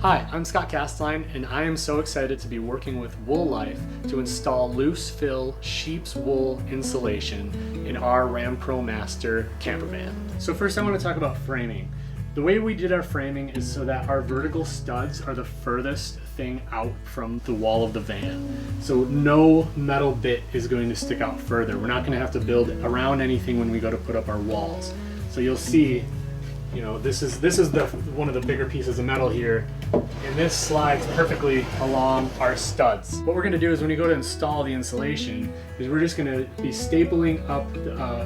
Hi, I'm Scott Castline, and I am so excited to be working with Vanlife to install loose fill sheep's wool insulation in our Ram Promaster camper van. So first I want to talk about framing. The way we did our framing is so that our vertical studs are the furthest thing out from the wall of the van. So no metal bit is going to stick out further. We're not going to have to build around anything when we go to put up our walls. So you'll see, you know, this is one of the bigger pieces of metal here, and this slides perfectly along our studs. What we're going to do is when we go to install the insulation is we're just going to be stapling up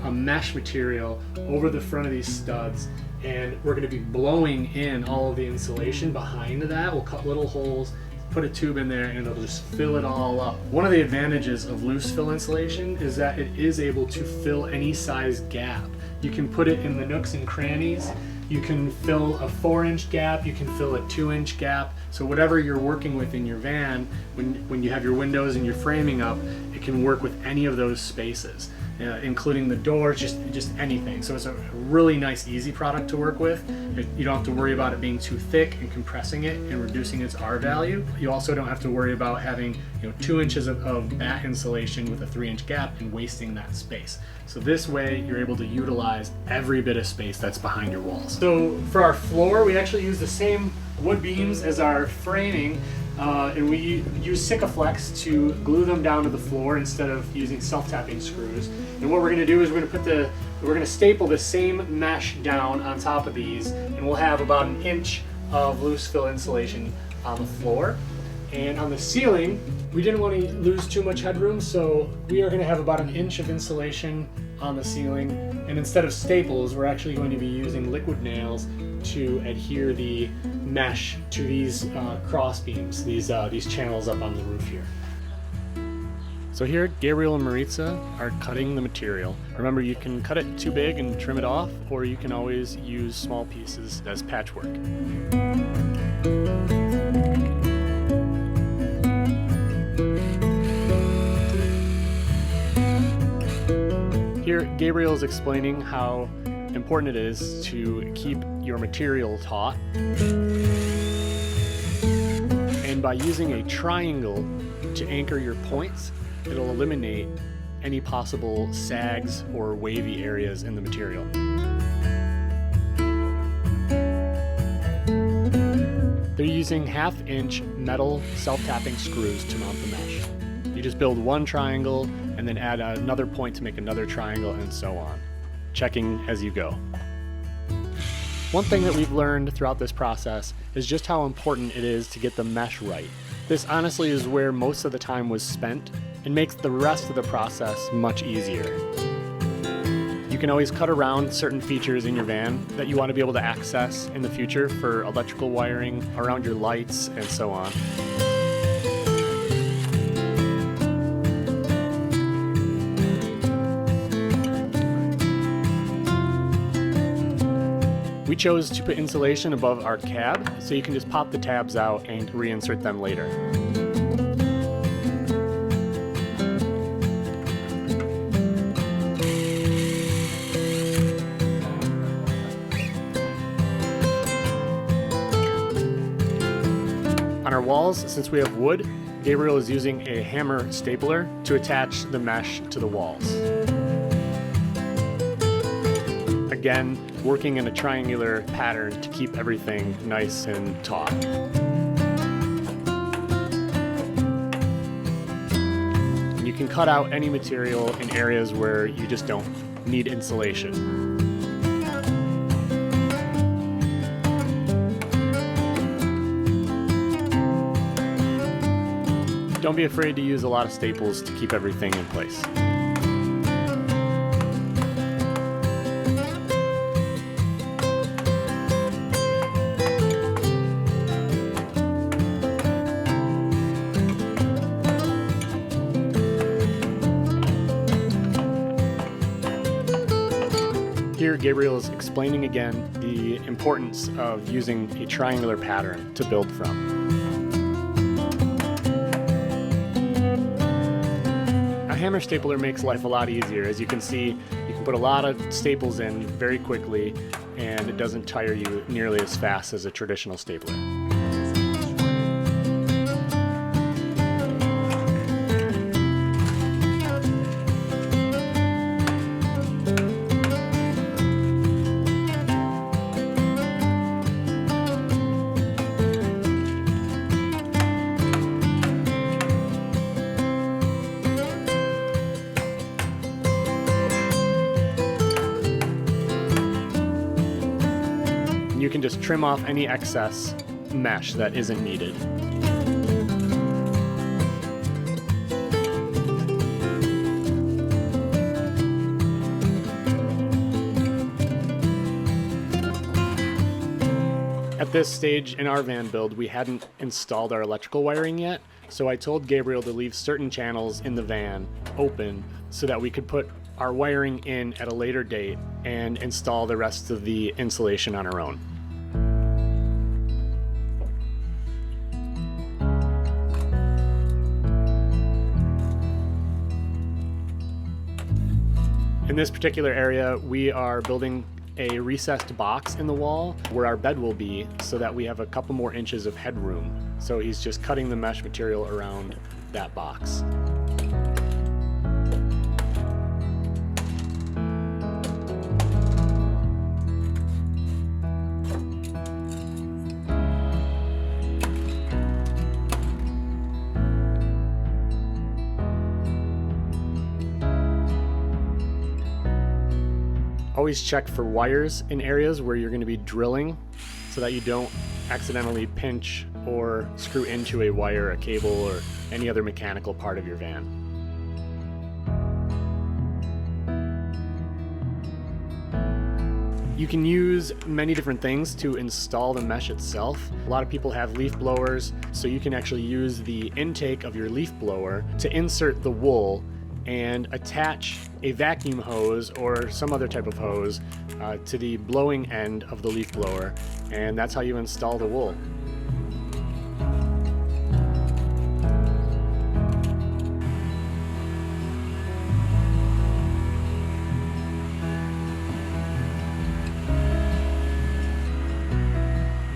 a mesh material over the front of these studs, and we're going to be blowing in all of the insulation behind that. We'll cut little holes, put a tube in there, and it'll just fill it all up. One of the advantages of loose fill insulation is that it is able to fill any size gap. You can put it in the nooks and crannies. You can fill a 4-inch gap, you can fill a 2-inch gap. So whatever you're working with in your van, when you have your windows and your framing up, it can work with any of those spaces, including the doors, just anything. So it's a really nice, easy product to work with. You don't have to worry about it being too thick and compressing it and reducing its R value. You also don't have to worry about having 2 inches of back insulation with a 3-inch gap and wasting that space. So this way you're able to utilize every bit of space that's behind your walls. So for our floor, we actually use the same wood beams as our framing, and we use Sikaflex to glue them down to the floor instead of using self-tapping screws. And what we're going to do is we're going to staple the same mesh down on top of these, and we'll have about 1 inch of loose fill insulation on the floor. And on the ceiling, we didn't want to lose too much headroom, so we are going to have about 1 inch of insulation on the ceiling. And instead of staples, we're actually going to be using liquid nails to adhere the mesh to these cross beams, these channels up on the roof here. So here, Gabriel and Maritza are cutting the material. Remember, you can cut it too big and trim it off, or you can always use small pieces as patchwork. Here, Gabriel is explaining how important it is to keep your material taut. And by using a triangle to anchor your points, it'll eliminate any possible sags or wavy areas in the material. They're using 1/2 inch metal self-tapping screws to mount the mesh. You just build one triangle and then add another point to make another triangle, and so on, checking as you go. One thing that we've learned throughout this process is just how important it is to get the mesh right. This honestly is where most of the time was spent and makes the rest of the process much easier. You can always cut around certain features in your van that you want to be able to access in the future for electrical wiring, around your lights, and so on. We chose to put insulation above our cab, so you can just pop the tabs out and reinsert them later. On our walls, since we have wood, Gabriel is using a hammer stapler to attach the mesh to the walls. Again, working in a triangular pattern to keep everything nice and taut. And you can cut out any material in areas where you just don't need insulation. Don't be afraid to use a lot of staples to keep everything in place. Here, Gabriel is explaining again the importance of using a triangular pattern to build from. A hammer stapler makes life a lot easier. As you can see, you can put a lot of staples in very quickly, and it doesn't tire you nearly as fast as a traditional stapler. And you can just trim off any excess mesh that isn't needed. At this stage in our van build, we hadn't installed our electrical wiring yet, so I told Gabriel to leave certain channels in the van open so that we could put our wiring in at a later date and install the rest of the insulation on our own. In this particular area, we are building a recessed box in the wall where our bed will be so that we have a couple more inches of headroom. So he's just cutting the mesh material around that box. Always check for wires in areas where you're going to be drilling so that you don't accidentally pinch or screw into a wire, a cable, or any other mechanical part of your van. You can use many different things to install the mesh itself. A lot of people have leaf blowers, so you can actually use the intake of your leaf blower to insert the wool and attach a vacuum hose or some other type of hose to the blowing end of the leaf blower, and that's how you install the wool.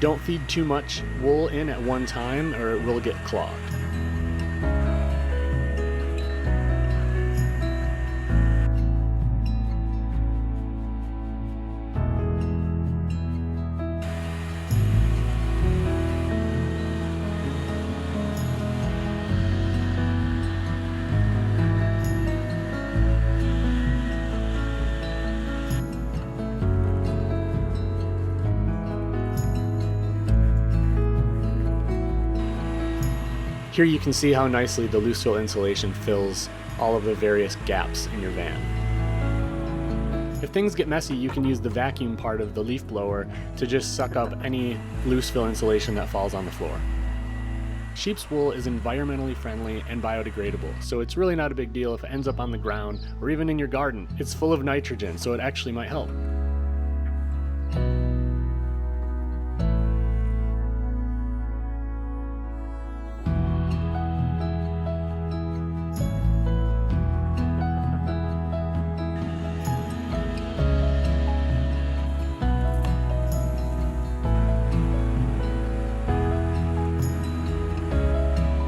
Don't feed too much wool in at one time or it will get clogged. Here you can see how nicely the loose fill insulation fills all of the various gaps in your van. If things get messy, you can use the vacuum part of the leaf blower to just suck up any loose fill insulation that falls on the floor. Sheep's wool is environmentally friendly and biodegradable, so it's really not a big deal if it ends up on the ground or even in your garden. It's full of nitrogen, so it actually might help.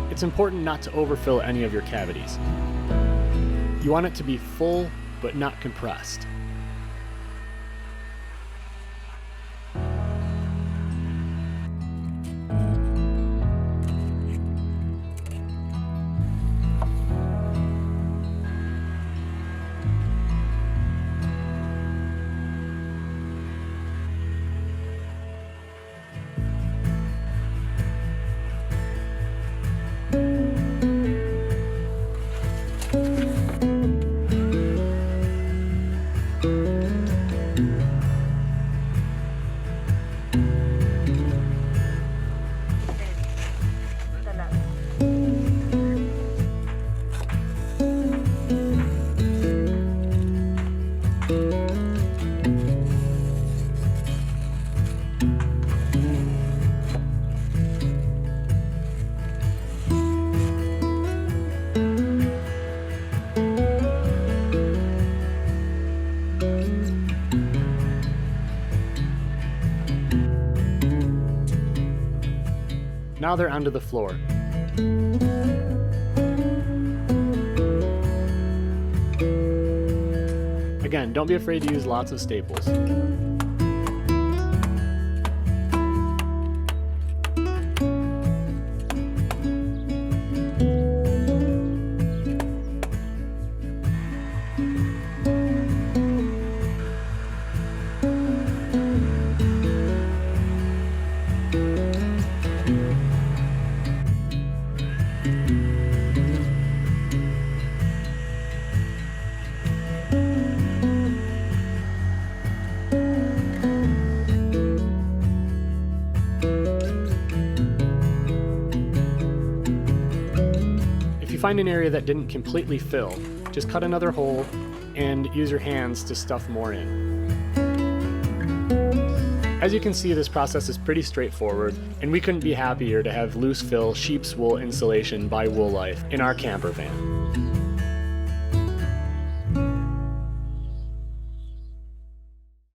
It's important not to overfill any of your cavities. You want it to be full, but not compressed. Now they're onto the floor. Again, don't be afraid to use lots of staples. find an area that didn't completely fill, just cut another hole and use your hands to stuff more in. As you can see, this process is pretty straightforward, and we couldn't be happier to have loose fill sheep's wool insulation by Vanlife in our camper van.